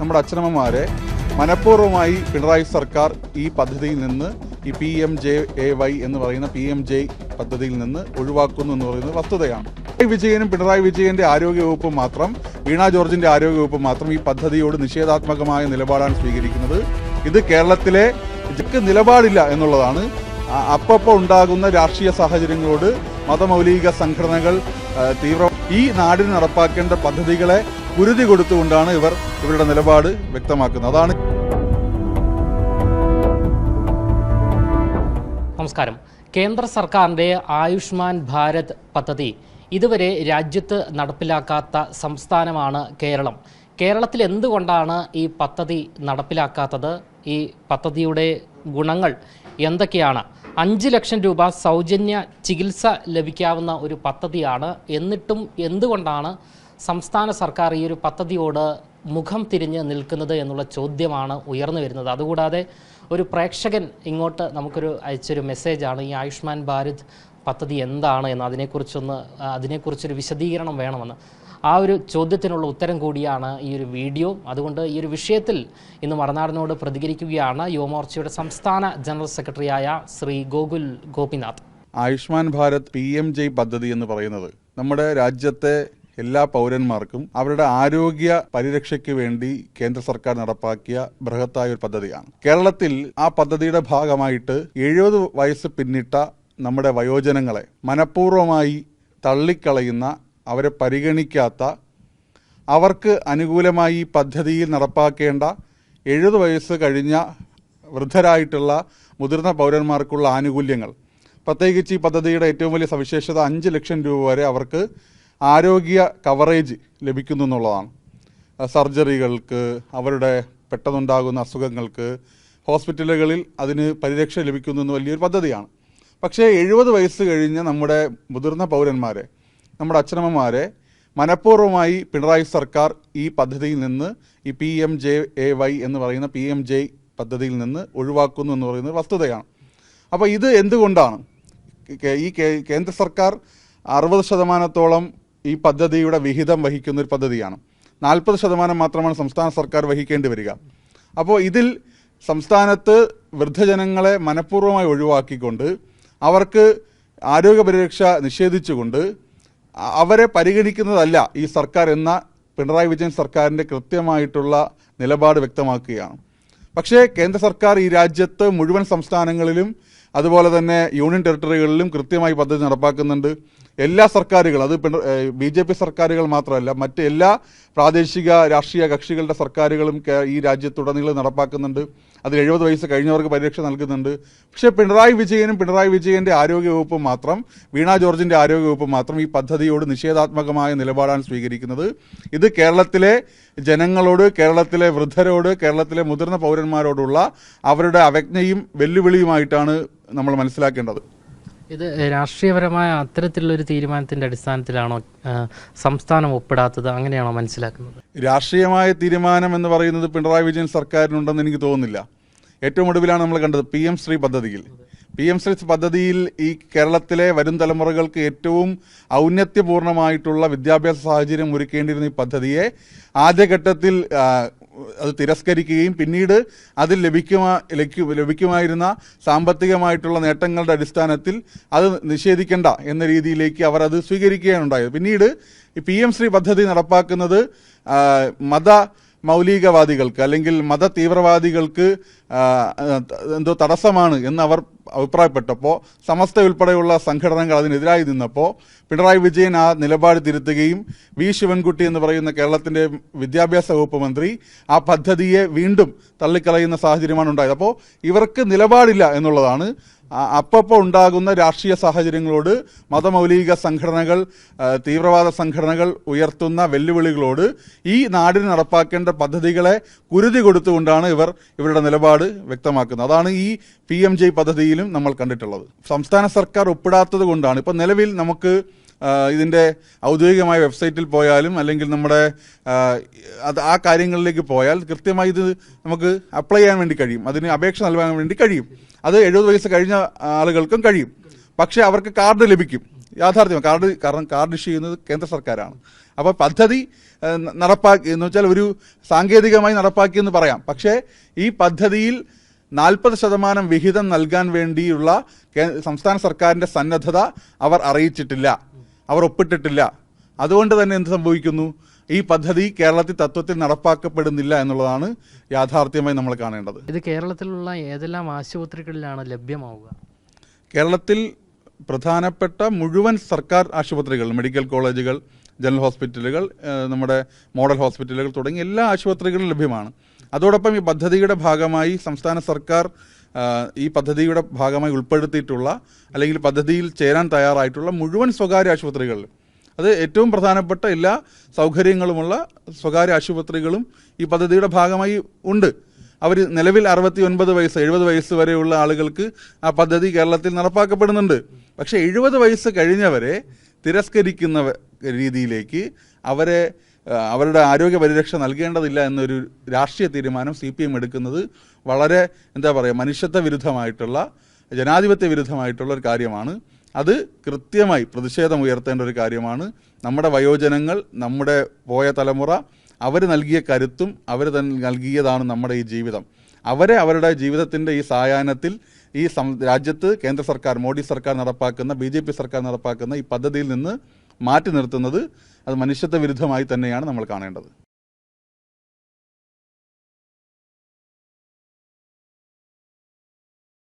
നമ്മുടെ അച്ഛനമ്മമാരെ മനഃപൂർവ്വമായി പിണറായി സർക്കാർ ഈ പദ്ധതിയിൽ നിന്ന് ഈ PMJAY എന്ന് പറയുന്ന PMJ പദ്ധതിയിൽ നിന്ന് ഒഴിവാക്കുന്നു എന്ന് പറയുന്നത് വസ്തുതയാണ്. പിണറായി വിജയന്റെ ആരോഗ്യവകുപ്പ് മാത്രം, വീണ ജോർജിന്റെ ആരോഗ്യവകുപ്പ് മാത്രം ഈ പദ്ധതിയോട് നിഷേധാത്മകമായ നിലപാടാണ് സ്വീകരിക്കുന്നത്. ഇത് കേരളത്തിലെ നിലപാടില്ല എന്നുള്ളതാണ്. അപ്പപ്പോൾ ഉണ്ടാകുന്ന രാഷ്ട്രീയ സാഹചര്യങ്ങളോട് മതമൗലിക സംഘടനകൾ ഈ നാടിന് നടപ്പാക്കേണ്ട പദ്ധതികളെ കുരുതി കൊടുത്തുകൊണ്ടാണ് ഇവരുടെ നിലപാട് വ്യക്തമാക്കുന്നത്. അതാണ്. നമസ്കാരം. കേന്ദ്ര സർക്കാരിൻ്റെ ആയുഷ്മാൻ ഭാരത് പദ്ധതി ഇതുവരെ രാജ്യത്ത് നടപ്പിലാക്കാത്ത സംസ്ഥാനമാണ് കേരളം. കേരളത്തിൽ എന്തുകൊണ്ടാണ് ഈ പദ്ധതി നടപ്പിലാക്കാത്തത്? ഈ പദ്ധതിയുടെ ഗുണങ്ങൾ എന്തൊക്കെയാണ്? 5 ലക്ഷം രൂപ സൗജന്യ ചികിത്സ ലഭിക്കാവുന്ന ഒരു പദ്ധതിയാണ്. എന്നിട്ടും എന്തുകൊണ്ടാണ് സംസ്ഥാന സർക്കാർ ഈ ഒരു പദ്ധതിയോട് മുഖം തിരിഞ്ഞ് നിൽക്കുന്നത് എന്നുള്ള ചോദ്യമാണ് ഉയർന്നു വരുന്നത്. അതുകൂടാതെ ഒരു പ്രേക്ഷകൻ ഇങ്ങോട്ട് നമുക്കൊരു അയച്ചൊരു മെസ്സേജാണ്, ഈ ആയുഷ്മാൻ ഭാരത് പദ്ധതി എന്താണ് എന്ന്, അതിനെക്കുറിച്ചൊരു വിശദീകരണം വേണമെന്ന്. ആ ഒരു ചോദ്യത്തിനുള്ള ഉത്തരം കൂടിയാണ് ഈ ഒരു വീഡിയോ. അതുകൊണ്ട് ഈ ഒരു വിഷയത്തിൽ ഇന്ന് മറുനാടിനോട് പ്രതികരിക്കുകയാണ് യുവമോർച്ചയുടെ സംസ്ഥാന ജനറൽ സെക്രട്ടറിയായ ശ്രീ ഗോകുൽ ഗോപിനാഥ്. ആയുഷ്മാൻ ഭാരത് PMJ പദ്ധതി എന്ന് പറയുന്നത് നമ്മുടെ രാജ്യത്തെ എല്ലാ പൗരന്മാർക്കും അവരുടെ ആരോഗ്യ പരിരക്ഷയ്ക്ക് വേണ്ടി കേന്ദ്ര സർക്കാർ നടപ്പാക്കിയ ബൃഹത്തായ ഒരു പദ്ധതിയാണ്. കേരളത്തിൽ ആ പദ്ധതിയുടെ ഭാഗമായിട്ട് 70 വയസ്സ് പിന്നിട്ട നമ്മുടെ വയോജനങ്ങളെ മനഃപൂർവ്വമായി തള്ളിക്കളയുന്ന, അവരെ പരിഗണിക്കാത്ത, അവർക്ക് അനുകൂലമായി ഈ പദ്ധതിയിൽ നടപ്പാക്കേണ്ട 70 വയസ്സ് കഴിഞ്ഞ വൃദ്ധരായിട്ടുള്ള മുതിർന്ന പൗരന്മാർക്കുള്ള ആനുകൂല്യങ്ങൾ, പ്രത്യേകിച്ച് ഈ പദ്ധതിയുടെ ഏറ്റവും വലിയ സവിശേഷത 5 ലക്ഷം രൂപ വരെ അവർക്ക് ആരോഗ്യ കവറേജ് ലഭിക്കുന്നു എന്നുള്ളതാണ്. സർജറികൾക്ക്, അവരുടെ പെട്ടെന്നുണ്ടാകുന്ന അസുഖങ്ങൾക്ക് ഹോസ്പിറ്റലുകളിൽ അതിന് പരിരക്ഷ ലഭിക്കുന്നു എന്ന് വലിയൊരു പദ്ധതിയാണ്. പക്ഷേ 70 വയസ്സ് കഴിഞ്ഞ നമ്മുടെ മുതിർന്ന പൗരന്മാരെ, നമ്മുടെ അച്ഛനമ്മമാരെ മനഃപൂർവ്വമായി പിണറായി സർക്കാർ ഈ പദ്ധതിയിൽ നിന്ന് ഈ PMJAY എന്ന് പറയുന്ന PMJ പദ്ധതിയിൽ നിന്ന് ഒഴിവാക്കുന്നു എന്ന് പറയുന്നത് വസ്തുതയാണ്. അപ്പോൾ ഇത് എന്തുകൊണ്ടാണ്? ഈ കേന്ദ്ര സർക്കാർ 60% ഈ പദ്ധതിയുടെ വിഹിതം വഹിക്കുന്ന ഒരു പദ്ധതിയാണ്. 40% മാത്രമാണ് സംസ്ഥാന സർക്കാർ വഹിക്കേണ്ടി വരിക. അപ്പോൾ ഇതിൽ സംസ്ഥാനത്ത് വൃദ്ധജനങ്ങളെ മനഃപൂർവ്വമായി ഒഴിവാക്കിക്കൊണ്ട്, അവർക്ക് ആരോഗ്യ പരിരക്ഷ നിഷേധിച്ചുകൊണ്ട് അവരെ പരിഗണിക്കുന്നതല്ല ഈ സർക്കാർ എന്ന പിണറായി വിജയൻ സർക്കാരിൻ്റെ കൃത്യമായിട്ടുള്ള നിലപാട് വ്യക്തമാക്കുകയാണ്. പക്ഷേ കേന്ദ്ര സർക്കാർ ഈ രാജ്യത്ത് മുഴുവൻ സംസ്ഥാനങ്ങളിലും അതുപോലെ തന്നെ യൂണിയൻ ടെറിട്ടറികളിലും കൃത്യമായി പദ്ധതി നടപ്പാക്കുന്നുണ്ട്. എല്ലാ സർക്കാരുകളും, അത് BJP സർക്കാരുകൾ മാത്രമല്ല, മറ്റ് എല്ലാ പ്രാദേശിക രാഷ്ട്രീയ കക്ഷികളുടെ സർക്കാരുകളും ഈ രാജ്യത്തുടനീളം നടപ്പാക്കുന്നുണ്ട്. അതിൽ 70 വയസ്സ് കഴിഞ്ഞവർക്ക് പരിരക്ഷ നൽകുന്നുണ്ട്. പക്ഷേ പിണറായി വിജയന്റെ ആരോഗ്യവകുപ്പ് മാത്രം, വീണ ജോർജിന്റെ ആരോഗ്യവകുപ്പ് മാത്രം ഈ പദ്ധതിയോട് നിഷേധാത്മകമായ നിലപാടാണ് സ്വീകരിക്കുന്നത്. ഇത് കേരളത്തിലെ ജനങ്ങളോട്, കേരളത്തിലെ വൃദ്ധരോട്, കേരളത്തിലെ മുതിർന്ന പൗരന്മാരോടുള്ള അവരുടെ അവജ്ഞയും വെല്ലുവിളിയുമായിട്ടാണ് നമ്മൾ മനസ്സിലാക്കേണ്ടത്. ഇത് രാഷ്ട്രീയപരമായ അത്തരത്തിലുള്ളൊരു തീരുമാനത്തിൻ്റെ അടിസ്ഥാനത്തിലാണോ സംസ്ഥാനം ഒപ്പിടാത്തത്? അങ്ങനെയാണോ മനസ്സിലാക്കുന്നത്? രാഷ്ട്രീയമായ തീരുമാനം എന്ന് പറയുന്നത് പിണറായി വിജയൻ സർക്കാരിനുണ്ടെന്ന് എനിക്ക് തോന്നുന്നില്ല. ഏറ്റവും ഒടുവിലാണ് നമ്മൾ കണ്ടത് PM ശ്രീ പദ്ധതിയിൽ. PM ശ്രീ പദ്ധതിയിൽ ഈ കേരളത്തിലെ വരും തലമുറകൾക്ക് ഏറ്റവും ഔന്നത്യപൂർണമായിട്ടുള്ള വിദ്യാഭ്യാസ സാഹചര്യം ഒരുക്കേണ്ടിയിരുന്ന ഈ പദ്ധതിയെ ആദ്യഘട്ടത്തിൽ അത് തിരസ്കരിക്കുകയും പിന്നീട് അതിൽ ലഭിക്കുമായിരുന്ന സാമ്പത്തികമായിട്ടുള്ള നേട്ടങ്ങളുടെ അടിസ്ഥാനത്തിൽ അത് നിഷേധിക്കേണ്ട എന്ന രീതിയിലേക്ക് അവർ അത് സ്വീകരിക്കുകയാണ് ഉണ്ടായത്. പിന്നീട് ഈ PM ശ്രീ പദ്ധതി നടപ്പാക്കുന്നത് മൗലികവാദികൾക്ക് അല്ലെങ്കിൽ മത തീവ്രവാദികൾക്ക് എന്തോ തടസ്സമാണ് എന്ന് അവർ അഭിപ്രായപ്പെട്ടപ്പോൾ, സമസ്ത ഉൾപ്പെടെയുള്ള സംഘടനകൾ അതിനെതിരായി നിന്നപ്പോൾ പിണറായി വിജയൻ ആ നിലപാട് തിരുത്തുകയും ശിവൻകുട്ടി എന്ന് പറയുന്ന കേരളത്തിൻ്റെ വിദ്യാഭ്യാസ വകുപ്പ് മന്ത്രി ആ പദ്ധതിയെ വീണ്ടും തള്ളിക്കളയുന്ന സാഹചര്യമാണ് ഉണ്ടായത്. അപ്പോൾ ഇവർക്ക് നിലപാടില്ല എന്നുള്ളതാണ്. അപ്പോൾ ഉണ്ടാകുന്ന രാഷ്ട്രീയ സാഹചര്യങ്ങളോട് മതമൗലിക സംഘടനകൾ, തീവ്രവാദ സംഘടനകൾ ഉയർത്തുന്ന വെല്ലുവിളികളോട് ഈ നാടിന് നടപ്പാക്കേണ്ട പദ്ധതികളെ കുരുതി കൊടുത്തുകൊണ്ടാണ് ഇവരുടെ നിലപാട് വ്യക്തമാക്കുന്നത്. അതാണ് ഈ PMJ പദ്ധതിയിലും നമ്മൾ കണ്ടിട്ടുള്ളത്. സംസ്ഥാന സർക്കാർ ഒപ്പിടാത്തത് കൊണ്ടാണ്. ഇപ്പം നിലവിൽ നമുക്ക് ഇതിൻ്റെ ഔദ്യോഗികമായ വെബ്സൈറ്റിൽ പോയാലും അല്ലെങ്കിൽ നമ്മുടെ ആ കാര്യങ്ങളിലേക്ക് പോയാൽ കൃത്യമായി ഇത് നമുക്ക് അപ്ലൈ ചെയ്യാൻ വേണ്ടി കഴിയും, അതിന് അപേക്ഷ നൽകാൻ വേണ്ടി കഴിയും. അത് 70 വയസ്സ് കഴിഞ്ഞ ആളുകൾക്കും കഴിയും. പക്ഷേ അവർക്ക് കാർഡ് ലഭിക്കും. യാഥാർത്ഥ്യം കാരണം കാർഡ് ഇഷ്യൂ ചെയ്യുന്നത് കേന്ദ്ര സർക്കാരാണ്. അപ്പോൾ പദ്ധതി നടപ്പാക്കി എന്ന് വെച്ചാൽ ഒരു സാങ്കേതികമായി നടപ്പാക്കിയെന്ന് പറയാം. പക്ഷേ ഈ പദ്ധതിയിൽ 40% വിഹിതം നൽകാൻ വേണ്ടിയുള്ള സംസ്ഥാന സർക്കാരിൻ്റെ സന്നദ്ധത അവർ അറിയിച്ചിട്ടില്ല, അവർ ഒപ്പിട്ടിട്ടില്ല. അതുകൊണ്ട് തന്നെ എന്ത് സംഭവിക്കുന്നു? ഈ പദ്ധതി കേരളത്തിൽ തത്വത്തിൽ നടപ്പാക്കപ്പെടുന്നില്ല എന്നുള്ളതാണ് യാഥാർത്ഥ്യമായി നമ്മൾ കാണേണ്ടത്. ഇത് കേരളത്തിലുള്ള ഏതെല്ലാം ആശുപത്രികളിലാണ് ലഭ്യമാവുക? കേരളത്തിൽ പ്രധാനപ്പെട്ട മുഴുവൻ സർക്കാർ ആശുപത്രികൾ, മെഡിക്കൽ കോളേജുകൾ, ജനറൽ ഹോസ്പിറ്റലുകൾ, നമ്മുടെ മോഡൽ ഹോസ്പിറ്റലുകൾ തുടങ്ങി എല്ലാ ആശുപത്രികളും ലഭ്യമാണ്. അതോടൊപ്പം ഈ പദ്ധതിയുടെ ഭാഗമായി സംസ്ഥാന സർക്കാർ ഈ പദ്ധതിയുടെ ഭാഗമായി ഉൾപ്പെടുത്തിയിട്ടുള്ള അല്ലെങ്കിൽ പദ്ധതിയിൽ ചേരാൻ തയ്യാറായിട്ടുള്ള മുഴുവൻ സ്വകാര്യ ആശുപത്രികളിലും, അത് ഏറ്റവും പ്രധാനപ്പെട്ട എല്ലാ സൗകര്യങ്ങളുമുള്ള സ്വകാര്യ ആശുപത്രികളും ഈ പദ്ധതിയുടെ ഭാഗമായി ഉണ്ട്. അവർ നിലവിൽ 69 വയസ്സ് 70 വയസ്സ് വരെയുള്ള ആളുകൾക്ക് ആ പദ്ധതി കേരളത്തിൽ നടപ്പാക്കപ്പെടുന്നുണ്ട്. പക്ഷേ 70 വയസ്സ് കഴിഞ്ഞവരെ തിരസ്കരിക്കുന്ന രീതിയിലേക്ക് അവരുടെ ആരോഗ്യ പരിരക്ഷ നൽകേണ്ടതില്ല എന്നൊരു രാഷ്ട്രീയ തീരുമാനം CPM എടുക്കുന്നത് വളരെ മനുഷ്യത്വ വിരുദ്ധമായിട്ടുള്ള, ജനാധിപത്യ വിരുദ്ധമായിട്ടുള്ള ഒരു കാര്യമാണ്. അത് കൃത്യമായി പ്രതിഷേധം ഉയർത്തേണ്ട ഒരു കാര്യമാണ്. നമ്മുടെ വയോജനങ്ങൾ, നമ്മുടെ പോയ തലമുറ, അവർ നൽകിയ കരുത്തും അവർ തന്നെ നൽകിയതാണ് നമ്മുടെ ഈ ജീവിതം. അവരെ അവരുടെ ജീവിതത്തിൻ്റെ ഈ സായാഹ്നത്തിൽ ഈ രാജ്യത്ത് കേന്ദ്ര സർക്കാർ, മോഡി സർക്കാർ നടപ്പാക്കുന്ന, BJP സർക്കാർ നടപ്പാക്കുന്ന ഈ പദ്ധതിയിൽ നിന്ന് മാറ്റി നിർത്തുന്നത് അത് മനുഷ്യത്വ വിരുദ്ധമായി തന്നെയാണ് നമ്മൾ കാണേണ്ടത്.